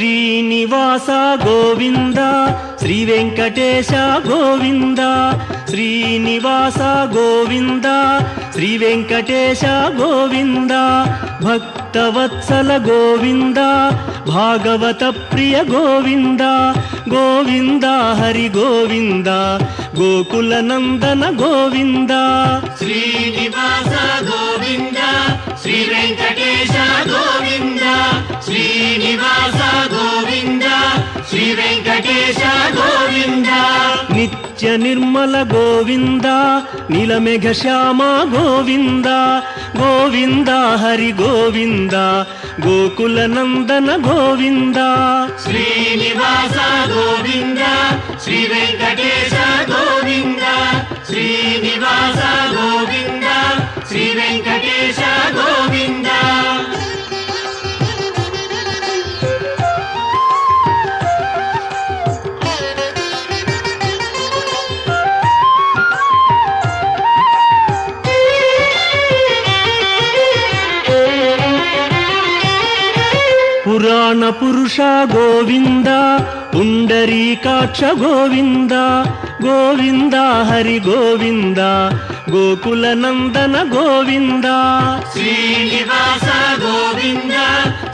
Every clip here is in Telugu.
శ్రీనివాస గోవింద శ్రీ వెంకటేశ గోవింద శ్రీనివాస గోవింద శ్రీ వెంకటేశ గోవింద భక్తవత్సల గోవింద భాగవత ప్రియ గోవింద గోవింద హరి గోవింద గోకుల నందన గోవింద శ్రీనివాస గోవింద శ్రీ వెంకటేశ గోవింద శ్రీనివాస గోవింద శ్రీ వెంకటేశ గోవింద నిత్య నిర్మల గోవింద నీలమేఘ శ్యామ గోవింద గోవింద హరి గోవింద గోకుల నందన గోవింద శ్రీనివాస గోవింద శ్రీ వెంకటేశ గోవింద శ్రీనివాస గోవింద శ్రీ వెంకటేశ గోవింద పురాణ పురుష గోవింద పుండరీకాక్ష గోవింద గోవింద హరి గోవింద గోకుల నందన గోవింద శ్రీనివాస గోవింద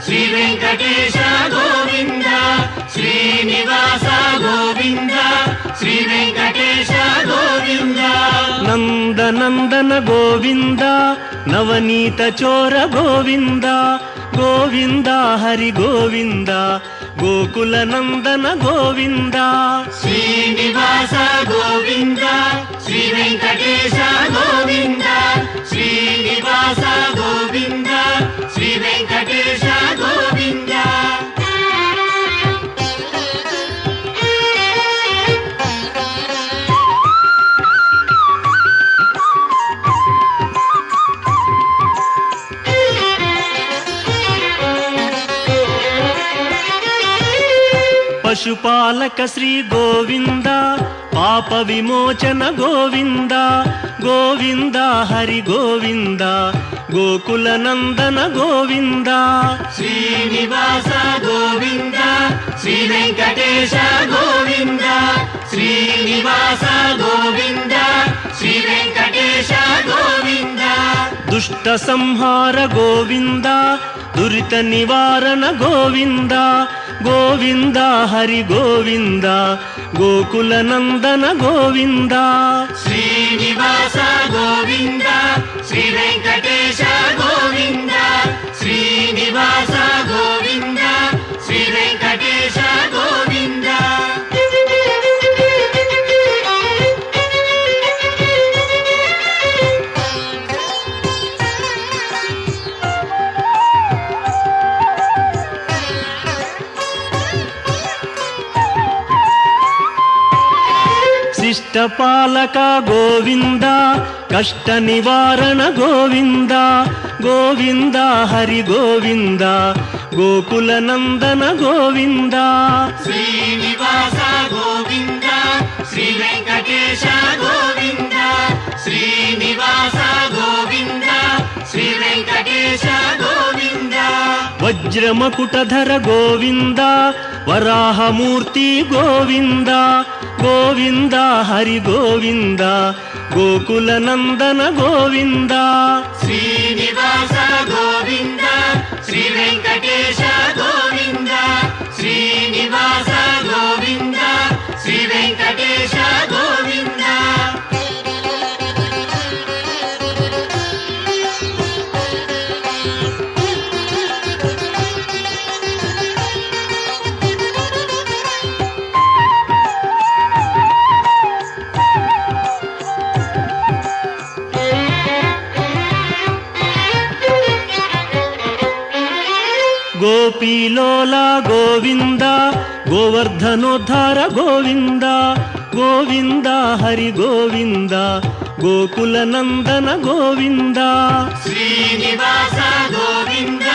శ్రీ వెంకటేశ గోవింద శ్రీనివాస గోవింద శ్రీ వెంకటేశ గోవింద నందనందన గోవింద నవనీత చోర గోవింద గోవింద హరి గోవింద గోకుల నందన గోవింద శ్రీనివాస గోవింద శ్రీ వెంకటేశ గోవింద శ్రీనివాస గోవింద శ్రీ వెంకటేశ గోవింద పశుపాలక శ్రీ గోవింద పాప విమోచన గోవింద గోవింద హరి గోవింద గోకుల నందన గోవింద శ్రీనివాస గోవింద శ్రీ వెంకటేశ గోవింద శ్రీనివాస గోవింద శ్రీ వెంకటేశ గోవింద దుష్ట సంహార గోవింద దురిత నివారణ గోవింద గోవింద హరి గోవింద గోకుల నందన గోవింద శ్రీనివాస గోవింద శ్రీ వెంకటేశ గోవింద శ్రీనివాస గోవింద శ్రీ వెంకటేశ గోవింద శిష్టపాలక గోవింద కష్ట నివారణ గోవింద గోవింద హరి గోవింద గోకుల నందన గోవింద శ్రీనివాస గోవింద శ్రీ వెంకటేశ గోవింద శ్రీనివాస గోవింద శ్రీ వెంకటేశ గోవింద వజ్రమకుటధర గోవింద వరాహమూర్తి గోవింద గోవింద హరి గోవింద గోకుల నందన గోవింద శ్రీనివాస గోవింద శ్రీ వెంకటేశ గోవింద శ్రీనివాస గోవింద శ్రీ వెంకటేశ గోవింద గోపీలోల గోవింద గోవర్ధనోద్ధార గోవింద గోవింద హరి గోవింద గోకుల నందన గోవింద శ్రీనివాస గోవింద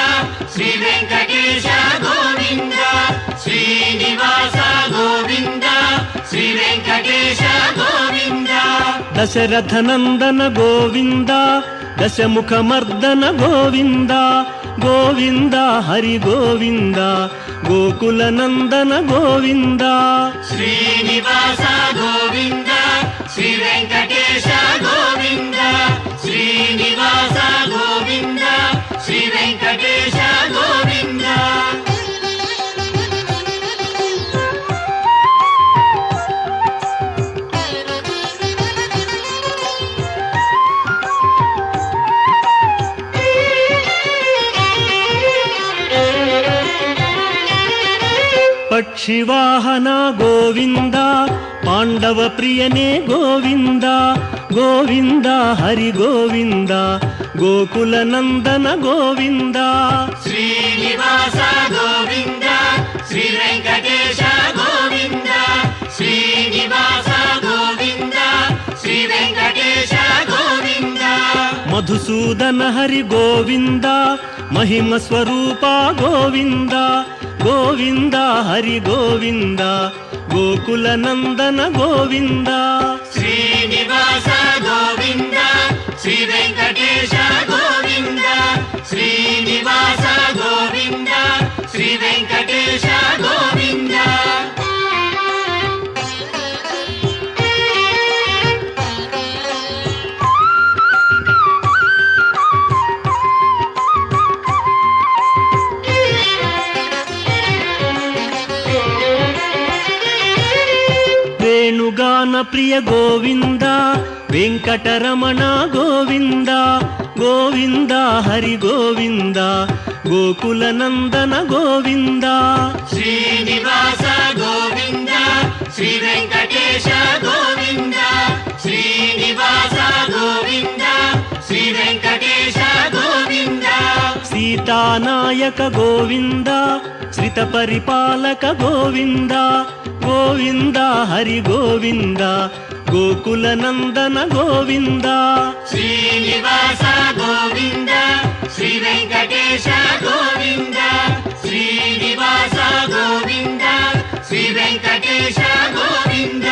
శ్రీ వెంకటేశ గోవింద శ్రీనివాస గోవింద శ్రీ వెంకటేశ గోవింద దశరథ నందన గోవింద దశముఖమర్దన గోవింద గోవింద హరి గోవింద ಗೋಕುಲನಂದನ ಗೋವಿಂದ ಶ್ರೀನಿವಾಸ ಗೋವಿಂದ ಶ್ರೀ ವೆಂಕಟೇಶ ಗೋವಿಂದ ಶ್ರೀನಿವಾಸ ಗೋವಿಂದ ಶ್ರೀ ವೆಂಕಟೇಶ ಗೋವಿಂದ ಪಕ್ಷಿವಾಹನ ಗೋವಿಂದ ಪಾಂಡವ ಪ್ರಿಯನೇ ಗೋವಿಂದ ಗೋವಿಂದ ಹರಿ ಗೋವಿಂದ ಗೋಕುಲನಂದನ ಗೋವಿಂದ ಶ್ರೀನಿವಾಸ ಗೋವಿಂದ ಶ್ರೀ ವೆಂಕಟೇಶ ಗೋವಿಂದ ಶ್ರೀನಿವಾಸ ಗೋವಿಂದ ಶ್ರೀ ವೆಂಕಟೇಶ ಗೋವಿಂದ ಮಧುಸೂದನ ಹರಿ ಗೋವಿಂದ ಮಹಿಮ ಸ್ವರೂಪ ಗೋವಿಂದ ಗೋವಿಂದ ಹರಿ ಗೋವಿಂದ ಗೋಕುಲನಂದನ ಗೋವಿಂದ ಶ್ರೀನಿವಾಸ ಗೋವಿಂದ ಶ್ರೀ ವೆಂಕಟೇಶ ಗೋವಿಂದ ಶ್ರೀನಿವಾಸ ಗೋವಿಂದ ಶ್ರೀ ವೆಂಕಟೇಶ ಗೋವಿಂದ ವೇಣುಗಾನ ಪ್ರಿಯ ಗೋವಿಂದ ವೆಂಕಟರಮಣ ಗೋವಿಂದ ಗೋವಿಂದ ಹರಿ ಗೋವಿಂದ ಗೋಕುಲನಂದನ ಗೋವಿಂದ ಶ್ರೀನಿವಾಸ ಗೋವಿಂದ ಶ್ರೀ ವೆಂಕಟೇಶ ಗೋವಿಂದ ಶ್ರೀನಿವಾಸ ಗೋವಿಂದ ಶ್ರೀ ವೆಂಕಟೇಶ ಗೋವಿಂದ ಸೀತಾನಾಯಕ ಗೋವಿಂದ ಶ್ರಿತ ಪರಿಪಾಲಕ ಗೋವಿಂದ ಗೋವಿಂದ ಹರಿ ಗೋವಿಂದ ಗೋಕುಲನಂದನ ಗೋವಿಂದ ಶ್ರೀನಿವಾಸ ಗೋವಿಂದ ಶ್ರೀ ವೆಂಕಟೇಶ ಗೋವಿಂದ ಶ್ರೀನಿವಾಸ ಗೋವಿಂದ ಶ್ರೀ ವೆಂಕಟೇಶ ಗೋವಿಂದ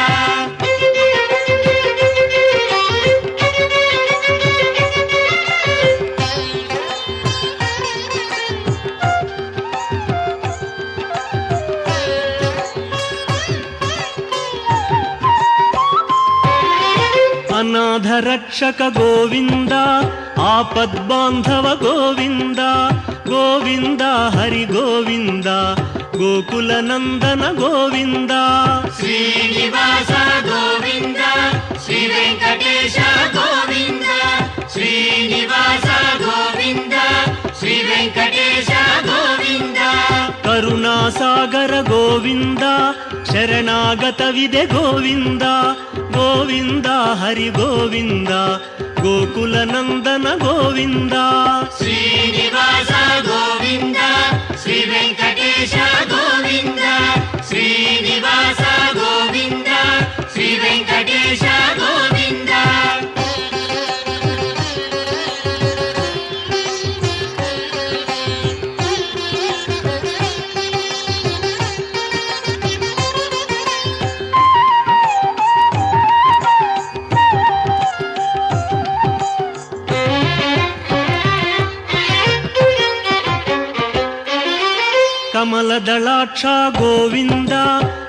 ಅನಾಥ ರಕ್ಷಕ ಗೋವಿಂದ ಆಪದ್ಬಾಂಧವ ಗೋವಿಂದ ಗೋವಿಂದ ಹರಿ ಗೋವಿಂದ ಗೋಕುಲನಂದನ ಗೋವಿಂದ ಶ್ರೀನಿವಾಸ ಗೋವಿಂದ ಶ್ರೀ ವೆಂಕಟೇಶ ಗೋವಿಂದ ಶ್ರೀನಿವಾಸ ಗೋವಿಂದ ಶ್ರೀ ವೆಂಕಟೇಶ ಗೋವಿಂದ ಕರುಣಾಸಾಗರ ಗೋವಿಂದ ಶರಣಾಗತವಿದೆ ಗೋವಿಂದ ಗೋವಿಂದ ಹರಿ ಗೋವಿಂದ ಗೋಕುಲನಂದನ ಗೋವಿಂದ ಶ್ರೀನಿವಾಸ ಗೋವಿಂದ ಶ್ರೀ ವೆಂಕಟೇಶ ಗೋವಿಂದ ಶ್ರೀನಿವಾಸ ಗೋವಿಂದ ಶ್ರೀ ವೆಂಕಟೇಶ ಗೋವಿಂದ ಕಮಲದಳಾಕ್ಷ ಗೋವಿಂದ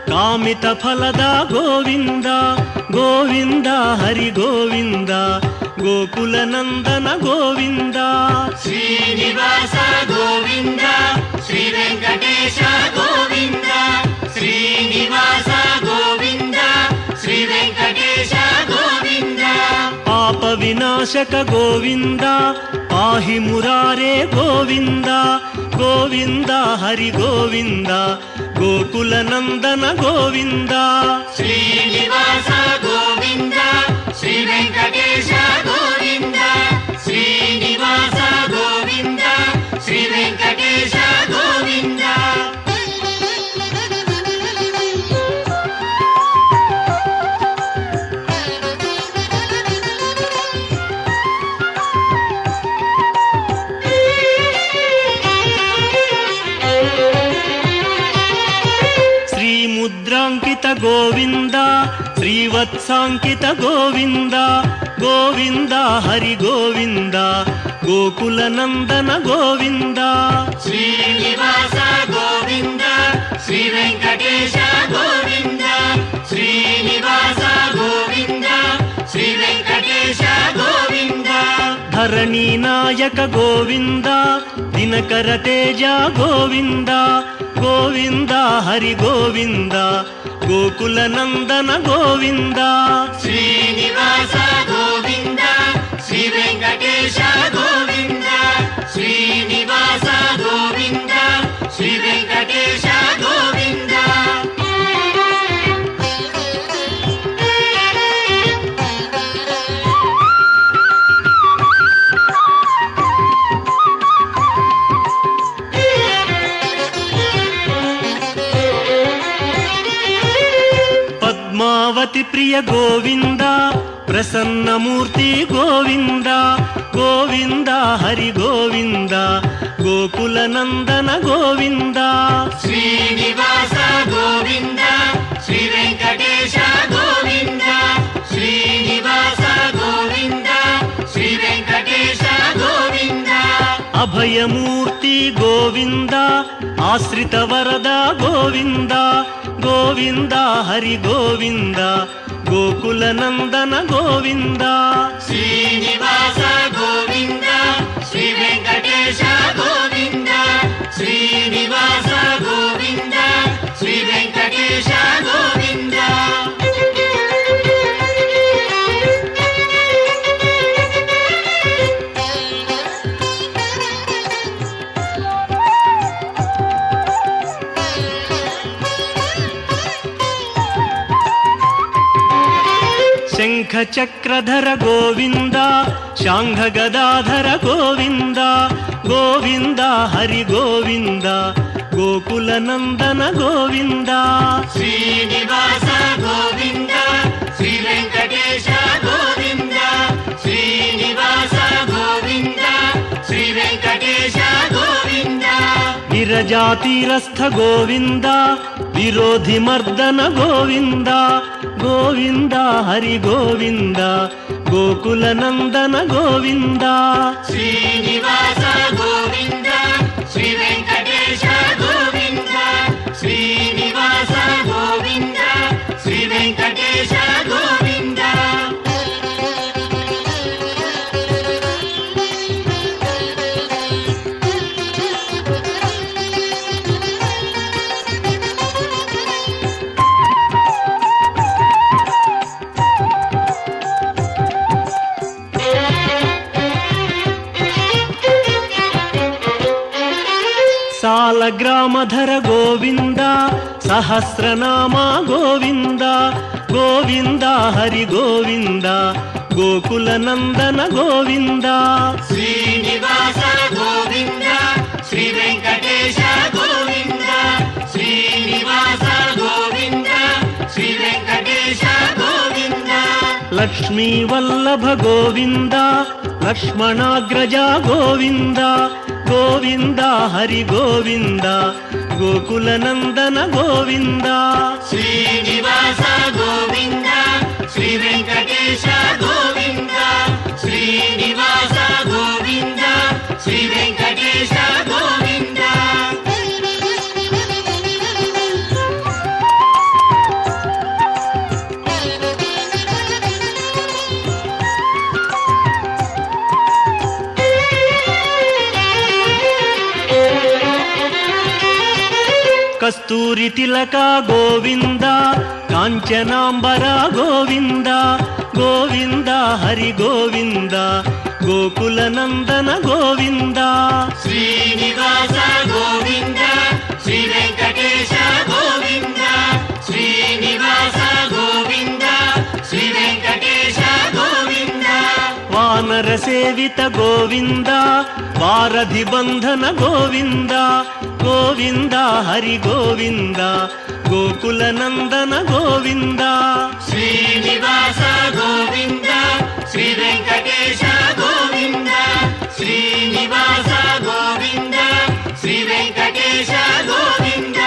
ಕಾಮಿತ ಫಲದ ಗೋವಿಂದ ಗೋವಿಂದ ಹರಿ ಗೋವಿಂದ ಗೋಕುಲನಂದನ ಗೋವಿಂದ ಶ್ರೀನಿವಾಸ ಗೋವಿಂದ ಶ್ರೀ ವೆಂಕಟೇಶ ಗೋವಿಂದ ಶ್ರೀನಿವಾಸ ಗೋವಿಂದ ಶ್ರೀ ವೆಂಕಟೇಶ ಗೋವಿಂದ ಪಾಪ ವಿನಾಶಕ ಗೋವಿಂದ ಪಾಹಿ ಮುರಾರೇ ಗೋವಿಂದ ಗೋವಿಂದ ಹರಿ ಗೋವಿಂದ ಗೋಕುಲನಂದನ ಗೋವಿಂದ ಶ್ರೀನಿವಾಸ ಗೋವಿಂದ ಶ್ರೀ ವೆಂಕಟೇಶ ಗೋವಿಂದ ಶ್ರೀನಿವಾಸ ಗೋವಿಂದ ಶ್ರೀ ವೆಂಕಟೇಶ ಗೋವಿಂದ ಮುದ್ರಾಂಕಿತ ಗೋವಿಂದ ಶ್ರೀವತ್ಸಾಂಕಿತ ಗೋವಿಂದ ಗೋವಿಂದ ಹರಿ ಗೋವಿಂದ ಗೋಕುಲನಂದನ ಗೋವಿಂದ ಶ್ರೀನಿವಾಸ ಗೋವಿಂದ శ్రీ వెంకటేశ గోవింద శ్రీనివాస గోవింద శ్రీ వెంకటేశ గోవింద ధరణీ నాయక గోవింద దినకర తేజ గోవింద గోవింద హరి గోవింద గోకుల నందన గోవింద శ్రీనివాస గోవింద శ్రీ వెంకటేశ గోవింద శ్రీనివాస గోవింద శ్రీ వెంకటేశ గోవింద పద్మావతి ప్రియ గోవింద ప్రసన్నమూర్తి గోవింద గోవింద హరి గోవింద గోకుల నందన గోవింద శ్రీనివాస గోవింద శ్రీ వెంకటేశ గోవింద శ్రీనివాస గోవింద శ్రీ వెంకటేశ గోవింద అభయమూర్తి గోవింద ఆశ్రిత వరద గోవింద గోవింద హరి గోవింద గోకుల నందన గోవింద శ్రీనివాస గోవింద శ్రీ వెంకటేశ గోవింద శ్రీనివాస గోవింద శ్రీ వెంకటేశ గోవింద శంఖ చక్రధర గోవింద శాంఘ గదాధర గోవింద గోవింద హరి గోవింద గోకుల నందన గోవింద శ్రీనివాస గోవింద శ్రీ వెంకటేశ గోవింద శ్రీనివాస గోవింద శ్రీ వెంకటేశ గోవింద విరజాతీరస్థ గోవింద విరోధి మర్దన గోవింద గోవింద హరి గోవింద గోకుల నందన గోవింద శ్రీనివాస గోవింద శ్రీ వెంకటేశ గోవింద శ్రీనివాస గోవింద శ్రీ వెంకటేశ గోవింద సాలగ్రామధర గోవింద సహస్రనామ గోవింద గోవింద హరి గోవింద గోకుల నందన గోవింద శ్రీనివాస గోవింద శ్రీ వెంకటేశ గోవింద శ్రీనివాస గోవింద శ్రీ వెంకటేశ గోవింద లక్ష్మీ వల్లభ గోవింద లక్ష్మణాగ్రజ గోవింద గోవింద హరి గోవింద గోకుల నందన గోవింద శ్రీనివాస గోవింద శ్రీ వెంకటేశ గోవింద శ్రీనివాస గోవింద శ్రీ వెంకటేశ గోవింద కస్తూరి తిలక గోవింద కాంచనాంబర గోవింద గోవింద హరి గోవింద గోకుల నందన గోవింద శ్రీనివాస గోవింద శ్రీ వెంకటేశ గోవింద శ్రీనివాస గోవింద శ్రీ వెంకటేశ గోవింద వానర సేవిత గోవింద వారధి బంధన గోవింద గోవింద హరి గోవింద గోకుల నందన గోవింద శ్రీనివాస గోవింద శ్రీ వెంకటేశ గోవింద శ్రీనివాస గోవింద శ్రీ వెంకటేశ గోవింద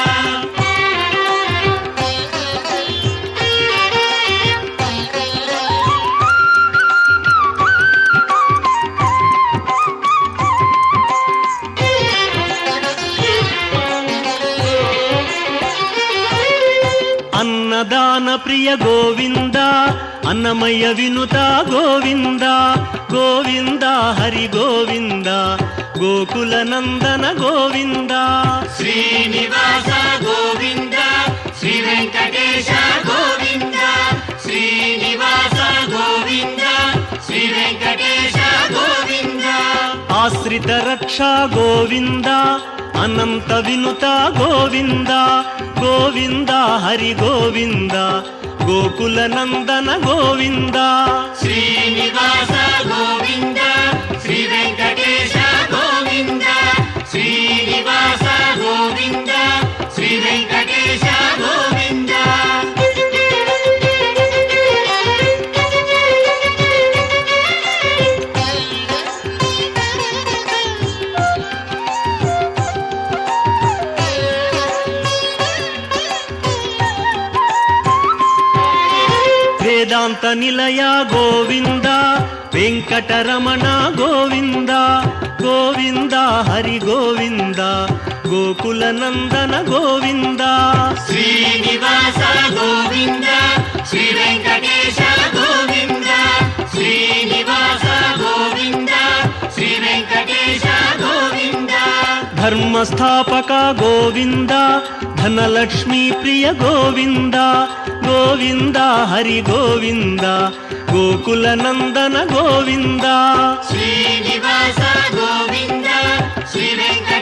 ಅನ್ನದಾನ ಪ್ರಿಯ ಗೋವಿಂದ ಅನ್ನಮಯ್ಯ ವಿನುತ ಗೋವಿಂದ ಗೋವಿಂದ ಹರಿ ಗೋವಿಂದ ಗೋಕುಲ ನಂದನ ಗೋವಿಂದ ಶ್ರೀನಿವಾಸ ಗೋವಿಂದ ಶ್ರೀ ವೆಂಕಟೇಶ ಗೋವಿಂದ ಶ್ರೀನಿವಾಸ ಗೋವಿಂದ ಶ್ರೀ ವೆಂಕಟೇಶ ಗೋವಿಂದ ಆಶ್ರಿತ ರಕ್ಷಾ ಗೋವಿಂದ ಅನಂತ ವಿನುತ ಗೋವಿಂದ ಗೋವಿಂದ ಹರಿ ಗೋವಿಂದ ಗೋಕುಲ ನಂದನ ಗೋವಿಂದ ಶ್ರೀನಿವಾಸ ಗೋವಿಂದ ಶ್ರೀ ವೆಂಕಟೇಶ ಗೋವಿಂದ ಶ್ರೀನಿವಾಸ ಗೋವಿಂದ ಶ್ರೀ ವೆಂಕಟೇಶ ಗೋವಿಂದ ವೇದಾಂತ ನಿಲಯ ಗೋವಿಂದ ವೆಂಕಟರಮಣ ಗೋವಿಂದ ಗೋವಿಂದ ಹರಿ ಗೋವಿಂದ ಗೋಕುಲ ನಂದನ ಗೋವಿಂದ ಶ್ರೀನಿವಾಸ ಗೋವಿಂದ ಶ್ರೀ ವೆಂಕಟೇಶ ಗೋವಿಂದ ಶ್ರೀನಿವಾಸ ಗೋವಿಂದ ಶ್ರೀ ವೆಂಕಟೇಶ ಗೋವಿಂದ ಧರ್ಮಸ್ಥಾಪಕ ಗೋವಿಂದ ಧನಲಕ್ಷ್ಮೀ ಪ್ರಿಯ ಗೋವಿಂದ ಗೋವಿಂದ ಹರಿ ಗೋವಿಂದ ಗೋಕುಲ ನಂದನ ಗೋವಿಂದ ಶ್ರೀನಿವಾಸ ಗೋವಿಂದ ಶ್ರೀ ವೆಂಕಟೇಶ